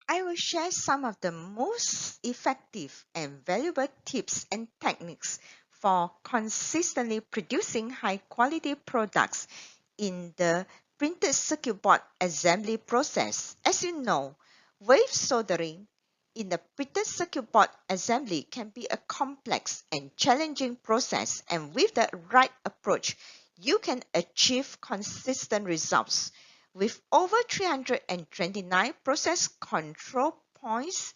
I will share some of the most effective and valuable tips and techniques for consistently producing high-quality products in the printed circuit board assembly process. As you know, wave soldering in the printed circuit board assembly can be a complex and challenging process, and with the right approach, you can achieve consistent results. With over 329 process control points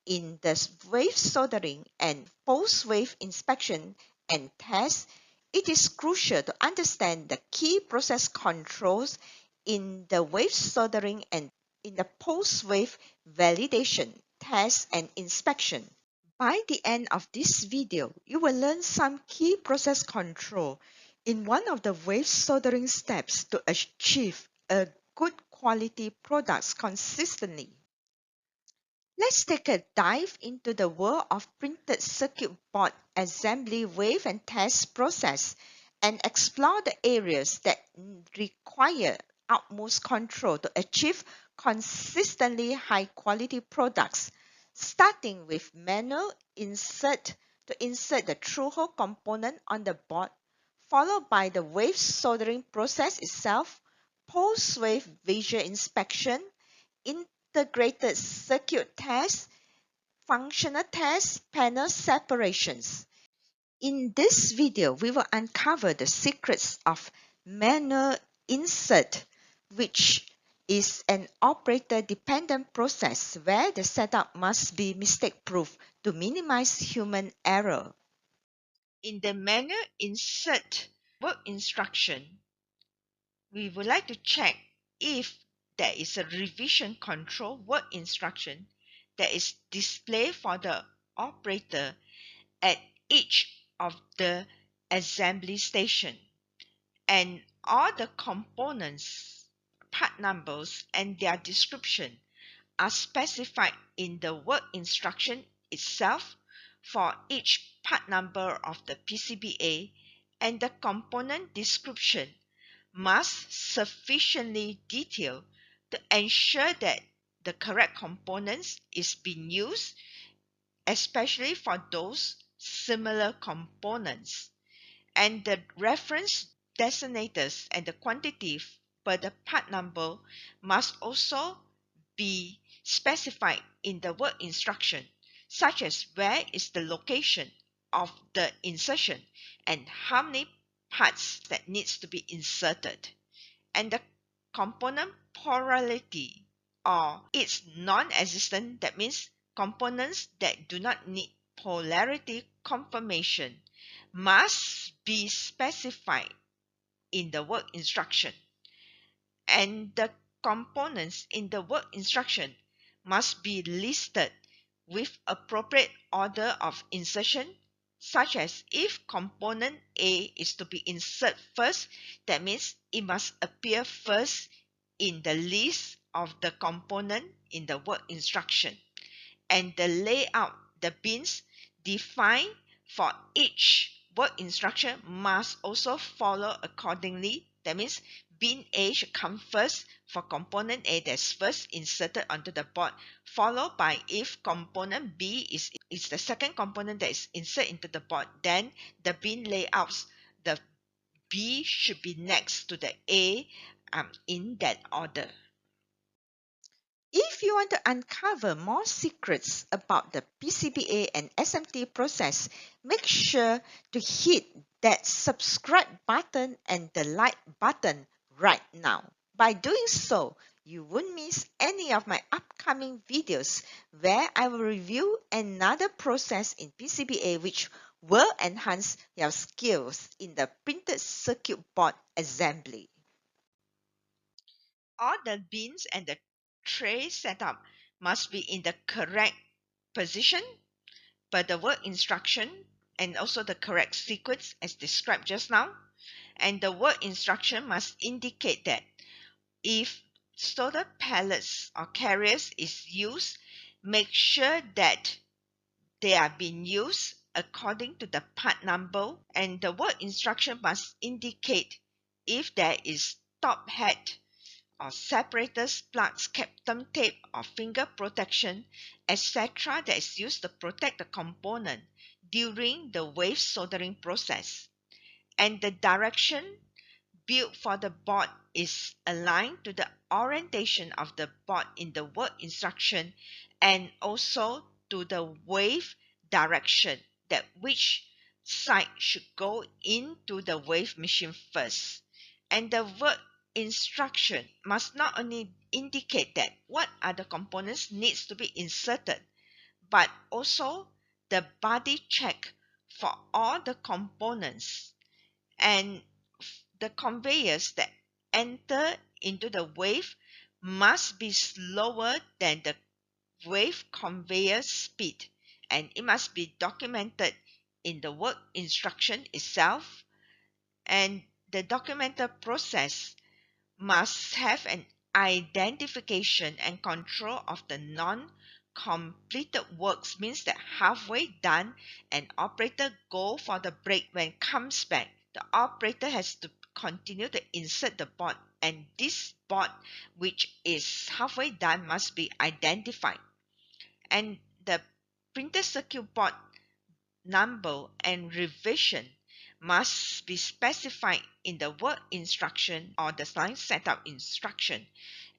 in the wave soldering and post-wave inspection and test, it is crucial to understand the key process controls in the wave soldering and in the post-wave validation, test, and inspection. By the end of this video, you will learn some key process control in one of the wave soldering steps to achieve a good quality products consistently. Let's take a dive into the world of printed circuit board assembly wave and test process and explore the areas that require utmost control to achieve consistently high quality products, starting with manual insert to insert the through-hole component on the board, followed by the wave soldering process itself, post-wave visual inspection, integrated circuit test, functional test, panel separations. In this video, we will uncover the secrets of manual insert, which is an operator-dependent process where the setup must be mistake-proof to minimize human error. In the manual insert work instruction, we would like to check if there is a revision control work instruction that is displayed for the operator at each of the assembly station, and all the components, part numbers, and their description are specified in the work instruction itself for each part number of the PCBA, and the component description must sufficiently detail to ensure that the correct components is being used, especially for those similar components. And the reference designators and the quantity per the part number must also be specified in the work instruction, such as where is the location of the insertion and how many parts that needs to be inserted, and the component polarity or its non-existent, that means components that do not need polarity confirmation, must be specified in the work instruction, and the components in the work instruction must be listed with appropriate order of insertion, such as if component A is to be inserted first, that means it must appear first in the list of the component in the work instruction, and the layout, the bins defined for each work instruction must also follow accordingly. That means bin A should come first for component A that's first inserted onto the board, followed by if component B is the second component that is inserted into the board, then the bin layouts, the B should be next to the A in that order. If you want to uncover more secrets about the PCBA and SMT process, make sure to hit that subscribe button and the like button right now. By doing so, you won't miss any of my upcoming videos where I will review another process in PCBA which will enhance your skills in the printed circuit board assembly. All the bins and the tray setup must be in the correct position per the work instruction, and also the correct sequence as described just now. And the work instruction must indicate that if solder pellets or carriers is used, make sure that they are being used according to the part number, and the work instruction must indicate if there is top head or separators, plugs, Kapton tape or finger protection, etc. that is used to protect the component during the wave soldering process. And the direction built for the board is aligned to the orientation of the board in the work instruction and also to the wave direction, that which side should go into the wave machine first. And the work instruction must not only indicate that what are the components needs to be inserted, but also the body check for all the components, and the conveyors that enter into the wave must be slower than the wave conveyor speed, and it must be documented in the work instruction itself. And the documented process must have an identification and control of the non-completed works, means that halfway done, an operator go for the break. When comes back, the operator has to continue to insert the board, and this board which is halfway done must be identified. And the printed circuit board number and revision must be specified in the work instruction or the line setup instruction,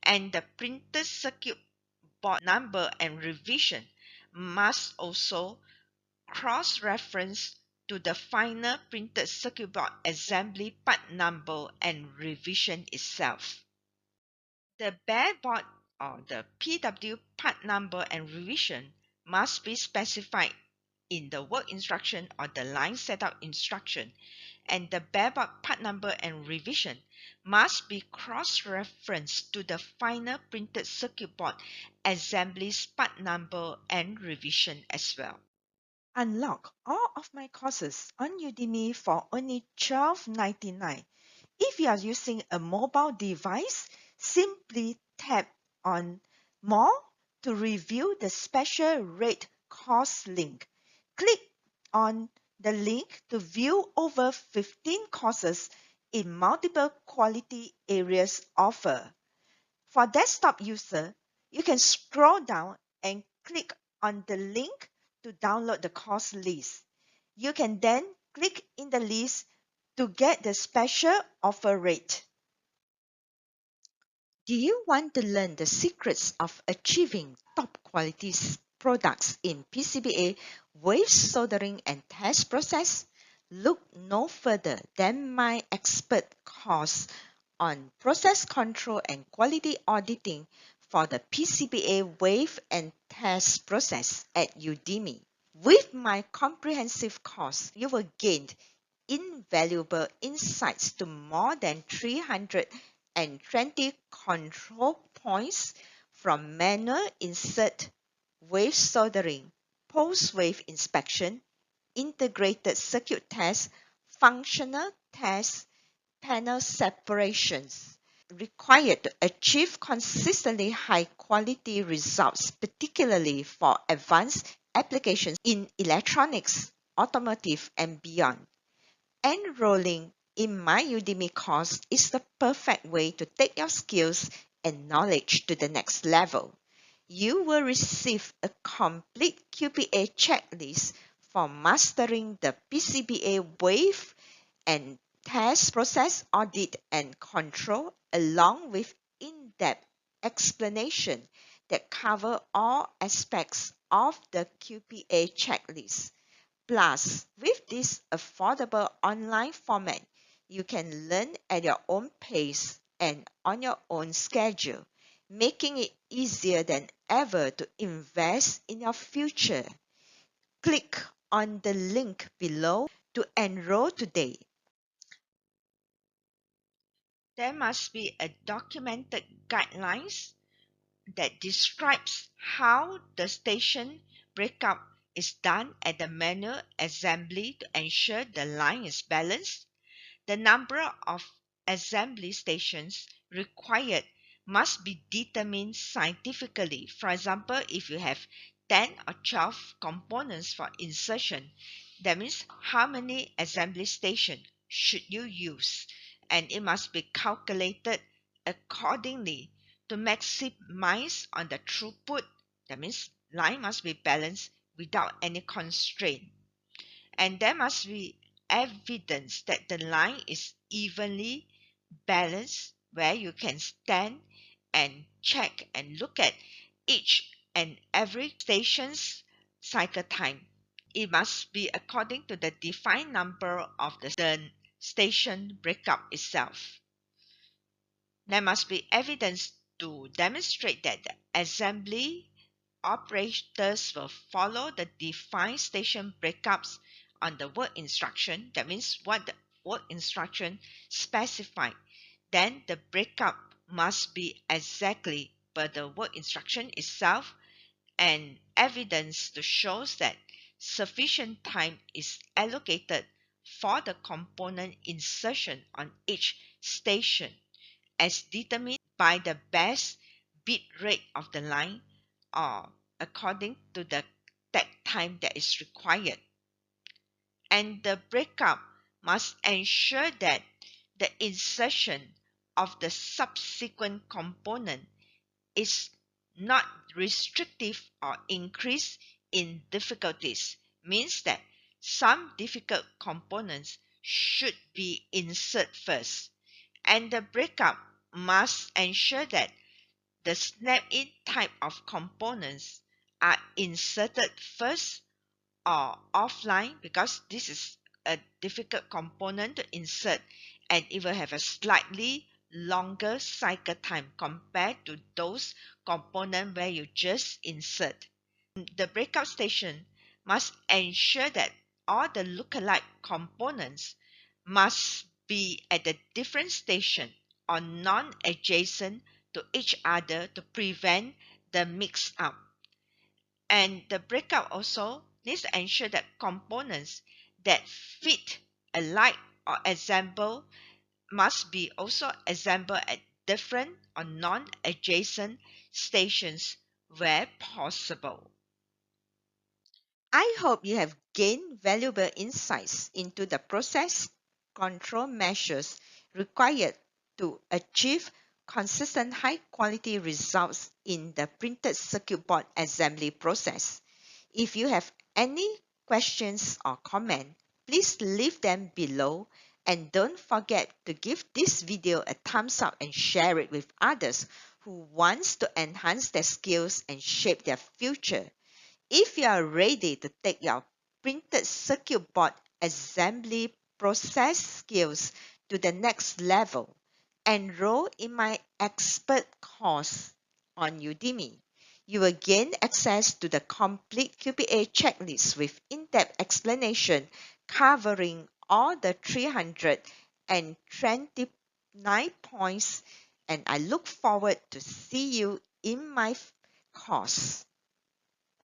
and the printed circuit board number and revision must also cross-reference to the final printed circuit board assembly part number and revision itself. The bare board or the PW part number and revision must be specified in the work instruction or the line setup instruction, and the bare board part number and revision must be cross-referenced to the final printed circuit board assembly's part number and revision as well. Unlock all of my courses on Udemy for only $12.99. If you are using a mobile device, simply tap on More to review the special rate course link. Click on the link to view over 15 courses in multiple quality areas offered. For desktop user, you can scroll down and click on the link to download the course list. You can then click in the list to get the special offer rate. Do you want to learn the secrets of achieving top quality products in PCBA wave soldering and test process? Look no further than my expert course on process control and quality auditing for the PCBA wave and test process at Udemy. With my comprehensive course, you will gain invaluable insights to more than 320 control points, from manual insert, wave soldering, post-wave inspection, integrated circuit test, functional test, panel separations, required to achieve consistently high quality results, particularly for advanced applications in electronics, automotive, and beyond. Enrolling in my Udemy course is the perfect way to take your skills and knowledge to the next level. You will receive a complete QPA checklist for mastering the PCBA wave and test process audit and control, along with in-depth explanation that cover all aspects of the QPA checklist. Plus, with this affordable online format, you can learn at your own pace and on your own schedule, making it easier than ever to invest in your future. Click on the link below to enroll today. There must be a documented guidelines that describes how the station breakup is done at the manual assembly to ensure the line is balanced. The number of assembly stations required must be determined scientifically. For example, if you have 10 or 12 components for insertion, that means how many assembly stations should you use? And it must be calculated accordingly to maximize on the throughput. That means line must be balanced without any constraint. And there must be evidence that the line is evenly balanced, where you can stand and check and look at each and every station's cycle time. It must be according to the defined number of the station breakup itself. There must be evidence to demonstrate that the assembly operators will follow the defined station breakups on the work instruction. That means what the work instruction specified. Then the breakup must be exactly per the work instruction itself, and evidence to show that sufficient time is allocated for the component insertion on each station as determined by the best bit rate of the line or according to the takt time that is required. And the breakup must ensure that the insertion of the subsequent component is not restrictive or increase in difficulties, means that some difficult components should be inserted first, and the breakup must ensure that the snap-in type of components are inserted first or offline, because this is a difficult component to insert and it will have a slightly longer cycle time compared to those components where you just insert. The breakout station must ensure that all the lookalike components must be at a different station or non-adjacent to each other to prevent the mix-up. And the breakout also needs to ensure that components that fit alike or assemble must be also assembled at different or non-adjacent stations where possible. I hope you have gained valuable insights into the process control measures required to achieve consistent high-quality results in the printed circuit board assembly process. If you have any questions or comment, please leave them below, and don't forget to give this video a thumbs up and share it with others who wants to enhance their skills and shape their future. If you are ready to take your printed circuit board assembly process skills to the next level, enroll in my expert course on Udemy. You will gain access to the complete QPA checklist with in-depth explanation covering all the 329 points, and I look forward to see you in my course.